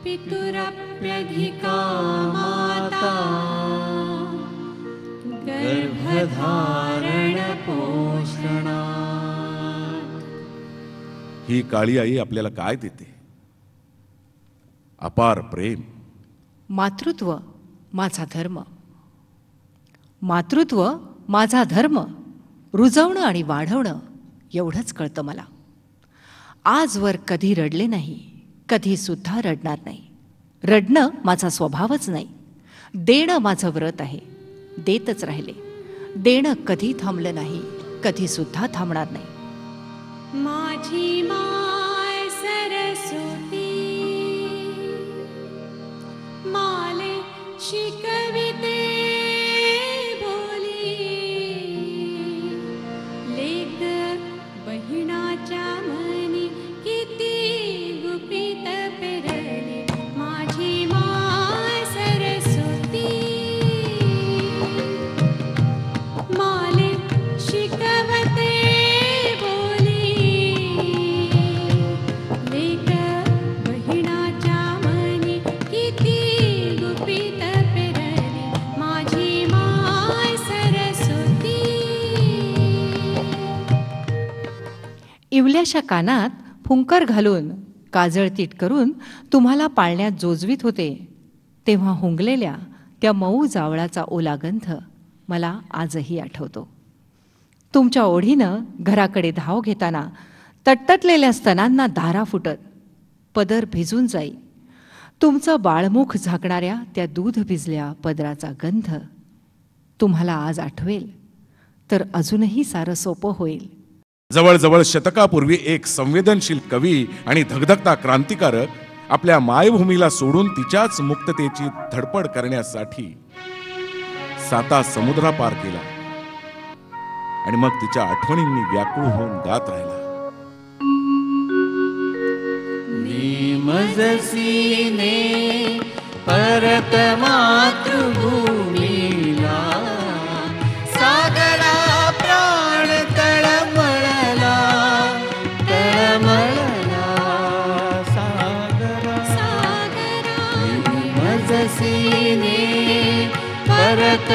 पितुरप्यधिका माता गर्भधारण पोषणात्। ही काळी आई आपल्याला काय देते? अपार प्रेम। मातृत्व माझा धर्म, मातृत्व माझा धर्म, रुजवणं आणि वाढवणं एवढंच कळतं मला। आजवर कधी रडले नाही, कधी सुद्धा रडणार नाही। रडणं माझा स्वभावच नाही, देणं माझं व्रत आहे, देतच राहिले। देणं कधी थांबलं नाही, कधी सुद्धा थांबणार नाही। माझी माय सरस्वती माले शिकविते बोली, लेक बहिणाच्या मनी किती गुपित पेरली। माझी माय सरस्वती माले शिकवते बोली, लेक बहिणाच्या मनी किती गुपित पेरली। माझी माय सरस्वती। इवल्याशा कानात फुंकर घालून काजळ तीट करून तुम्हाला पाळण्यात जोजवीत होते, तेव्हा हुंगलेल्या त्या मऊ जावळाचा ओला गंध मला आजही आठवतो। तुमच्या ओढीनं घराकडे धाव घेताना तटतटलेल्या स्तनांना धारा फुटत पदर भिजून जाई। तुमचं बाळमुख झाकणाऱ्या त्या दूध भिजल्या पदराचा गंध तुम्हाला आज आठवेल तर अजूनही सारं सोपं होईल। जवळजवळ शतकापूर्वी एक संवेदनशील कवी आणि धगधगता क्रांतिकारक आपल्या मायभूमीला सोडून तिच्याच मुक्ततेची धडपड करण्यासाठी 7 समुद्रापार केला आणि मग तिच्या आठवणींनी व्याकुळ होऊन गात राहिला। निमजसीने परत मातृभूमीला, सागरा प्राण तळमळला, तळमळला सागरा। निमजसीने परत